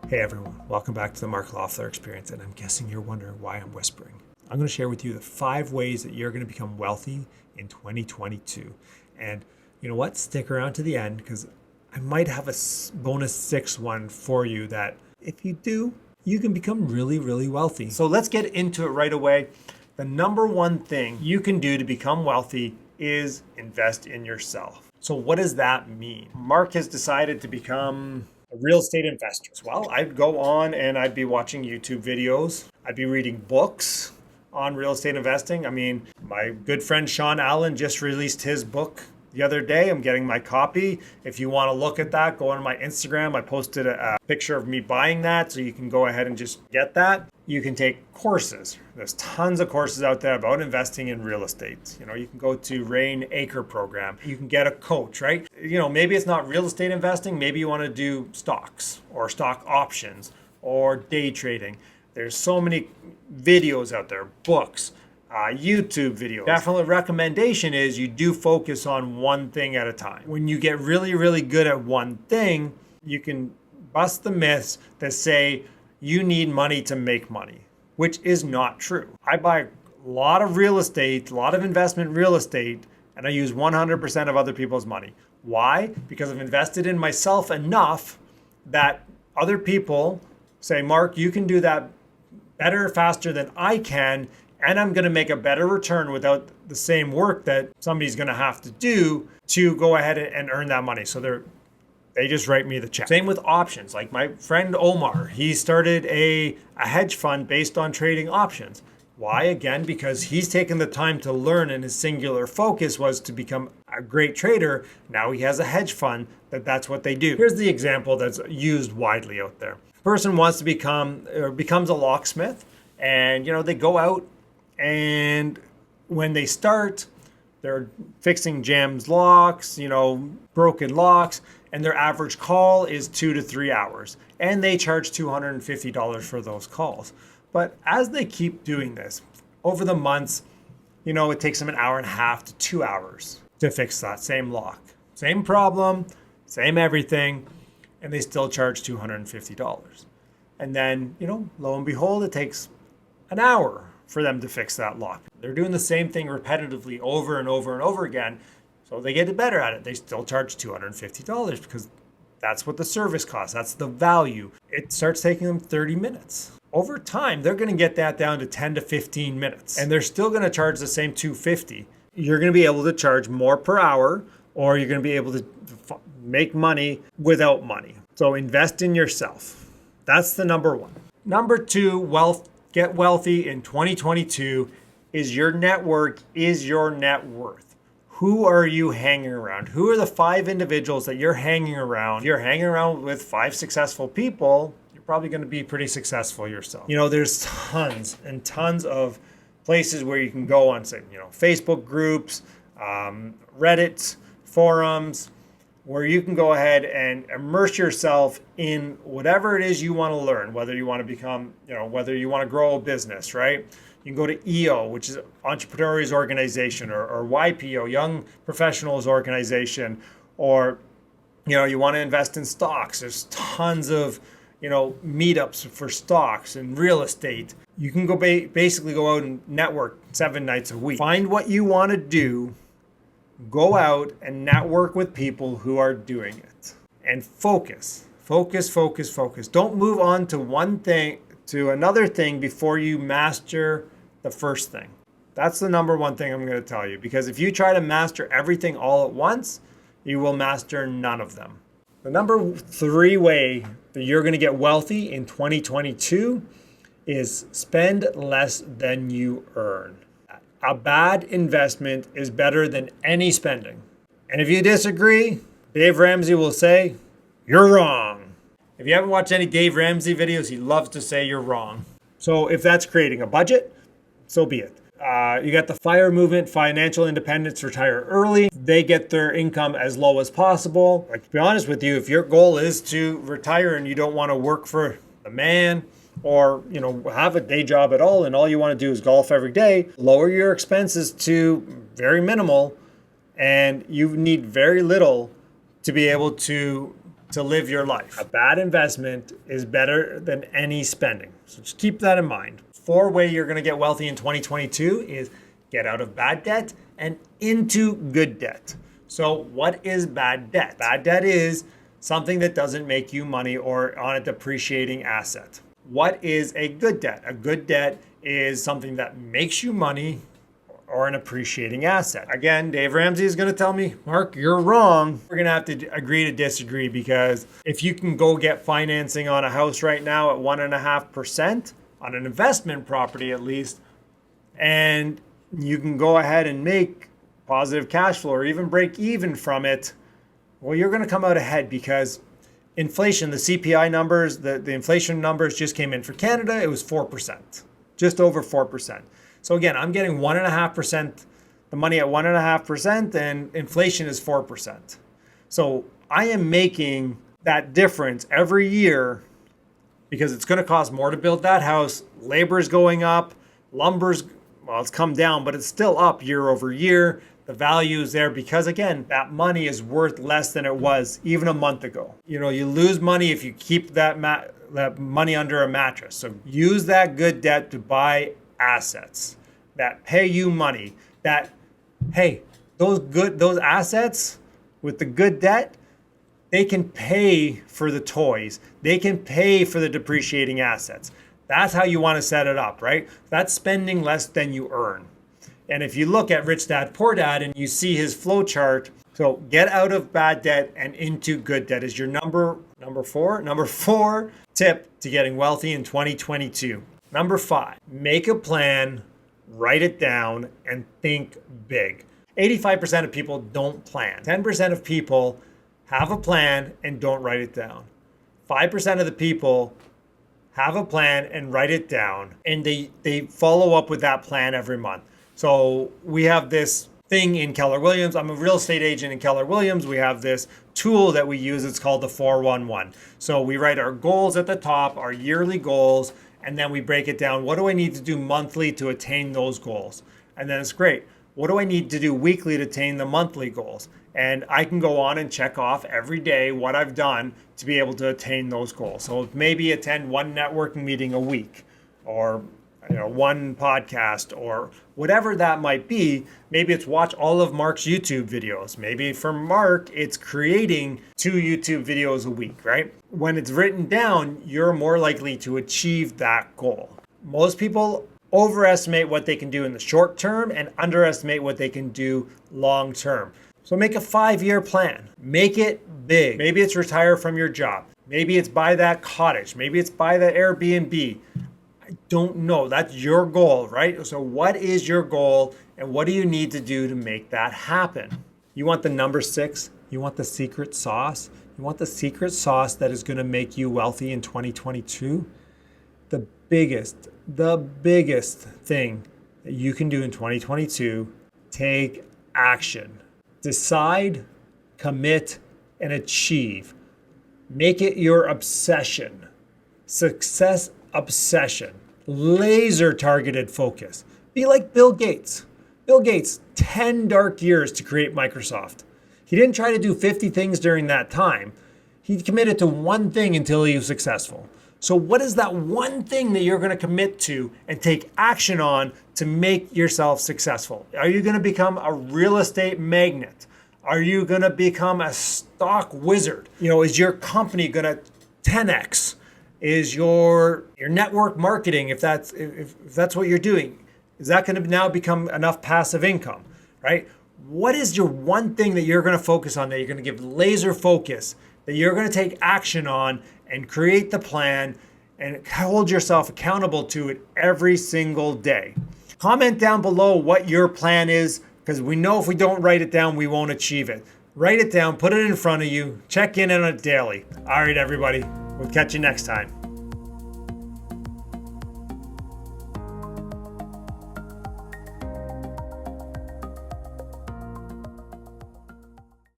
Hey everyone, welcome back to the Mark Loeffler Experience, and I'm guessing you're wondering why I'm whispering. I'm going to share with you the 5 ways that you're going to become wealthy in 2022. And you know what? Stick around to the end because I might have a bonus 6 one for you that if you do, you can become really, really wealthy. So let's get into it right away. The number one thing you can do to become wealthy is invest in yourself. So what does that mean? Mark has decided to become a real estate investor. Well, I'd go on and I'd be watching YouTube videos. I'd be reading books on real estate investing. I mean, my good friend Sean Allen just released his book the other day. I'm getting my copy. If you want to look at that, go on my Instagram. I posted a picture of me buying that, so you can go ahead and just get that. You can take courses. There's tons of courses out there about investing in real estate. You know, you can go to Rain Acre program. You can get a coach, right? You know, maybe it's not real estate investing. Maybe you want to do stocks or stock options or day trading. There's so many videos out there, books, YouTube videos. Definitely recommendation is you do focus on one thing at a time. When you get really, really good at one thing, you can bust the myths that say you need money to make money, which is not true. I buy a lot of real estate, a lot of investment real estate, and I use 100% of other people's money. Why? Because I've invested in myself enough that other people say, Mark, you can do that better, faster than I can, and I'm going to make a better return without the same work that somebody's going to have to do to go ahead and earn that money. So they just write me the check. Same with options. Like my friend Omar, he started a hedge fund based on trading options. Why? Again, because he's taken the time to learn, and his singular focus was to become a great trader. Now he has a hedge fund that's what they do. Here's the example that's used widely out there. Person wants to becomes a locksmith, and they go out, and when they start, they're fixing jams locks, broken locks, and their average call is 2 to 3 hours, and they charge $250 for those calls. But as they keep doing this over the months, it takes them an hour and a half to 2 hours to fix that same lock, same problem, same everything, and they still charge $250. And then, lo and behold, it takes an hour for them to fix that lock. They're doing the same thing repetitively over and over and over again. So they get better at it. They still charge $250 because that's what the service costs. That's the value. It starts taking them 30 minutes. Over time, they're going to get that down to 10 to 15 minutes. And they're still going to charge the same $250. You're going to be able to charge more per hour, or you're going to be able to make money without money. So invest in yourself. That's the number one. Number 2, get wealthy in 2022 is your network is your net worth. Who are you hanging around? Who are the 5 individuals that you're hanging around? If you're hanging around with 5 successful people, you're probably going to be pretty successful yourself. There's tons and tons of places where you can go on, say, Facebook groups, Reddit, forums, where you can go ahead and immerse yourself in whatever it is you want to learn, whether you want to become, whether you want to grow a business, right? You can go to EO, which is Entrepreneurs Organization, or YPO, Young Professionals Organization, or, you want to invest in stocks. There's tons of, meetups for stocks and real estate. You can go basically go out and network 7 nights a week. Find what you want to do. Go out and network with people who are doing it. And focus. Don't move on to one thing to another thing before you master the first thing. That's the number one thing I'm going to tell you, because if you try to master everything all at once, you will master none of them. The number 3 way that you're going to get wealthy in 2022 is spend less than you earn. A bad investment is better than any spending. And if you disagree, Dave Ramsey will say, you're wrong. If you haven't watched any Dave Ramsey videos, he loves to say you're wrong. So if that's creating a budget, so be it. You got the FIRE movement, financial independence, retire early. They get their income as low as possible. Like, to be honest with you, if your goal is to retire and you don't want to work for the man, or have a day job at all, and all you want to do is golf every day, lower your expenses to very minimal, and you need very little to be able to to live your life. A bad investment is better than any spending. So just keep that in mind. 4 ways you're going to get wealthy in 2022 is get out of bad debt and into good debt. So what is bad debt? Bad debt is something that doesn't make you money or on a depreciating asset. What is a good debt? A good debt is something that makes you money or an appreciating asset. Again, Dave Ramsey is going to tell me, Mark, you're wrong. We're going to have to agree to disagree, because if you can go get financing on a house right now at 1.5%, on an investment property at least, and you can go ahead and make positive cash flow or even break even from it, well, you're going to come out ahead, because inflation, the CPI numbers, the inflation numbers just came in for Canada. It was 4%, just over 4%. So again, I'm getting 1.5%, the money at 1.5%, and inflation is 4%. So I am making that difference every year, because it's going to cost more to build that house. Labor is going up, lumber's, well, it's come down, but it's still up year over year. The value is there because, again, that money is worth less than it was even a month ago. You know, you lose money if you keep that money under a mattress. So use that good debt to buy assets that pay you money. That, hey, those assets with the good debt, they can pay for the toys. They can pay for the depreciating assets. That's how you want to set it up, right? That's spending less than you earn. And if you look at Rich Dad, Poor Dad, and you see his flow chart, so get out of bad debt and into good debt is your number four tip to getting wealthy in 2022. Number 5, make a plan, write it down, and think big. 85% of people don't plan. 10% of people have a plan and don't write it down. 5% of the people have a plan and write it down, and they follow up with that plan every month. So we have this thing in Keller Williams. I'm a real estate agent in Keller Williams. We have this tool that we use. It's called the 411. So we write our goals at the top, our yearly goals, and then we break it down. What do I need to do monthly to attain those goals? And then it's great. What do I need to do weekly to attain the monthly goals? And I can go on and check off every day what I've done to be able to attain those goals. So maybe attend one networking meeting a week, or one podcast, or whatever that might be. Maybe it's watch all of Mark's YouTube videos. Maybe for Mark, it's creating 2 YouTube videos a week, right? When it's written down, you're more likely to achieve that goal. Most people overestimate what they can do in the short term and underestimate what they can do long term. So make a 5-year plan. Make it big. Maybe it's retire from your job. Maybe it's buy that cottage. Maybe it's buy that Airbnb. I don't know. That's your goal, right? So what is your goal, and what do you need to do to make that happen? You want the number 6? You want the secret sauce? You want the secret sauce that is going to make you wealthy in 2022? The biggest thing that you can do in 2022, take action. Decide, commit, and achieve. Make it your obsession. Success obsession. Laser targeted focus. Be like Bill Gates. Bill Gates, 10 dark years to create Microsoft. He didn't try to do 50 things during that time. He committed to one thing until he was successful. So what is that one thing that you're going to commit to and take action on to make yourself successful? Are you going to become a real estate magnate? Are you going to become a stock wizard? Is your company going to 10x? Is your network marketing, if that's what you're doing, is that going to now become enough passive income, right? What is your one thing that you're going to focus on, that you're going to give laser focus, that you're going to take action on and create the plan and hold yourself accountable to it every single day? Comment down below what your plan is, because we know if we don't write it down, we won't achieve it. Write it down, put it in front of you, check in on it daily. All right, everybody, we'll catch you next time.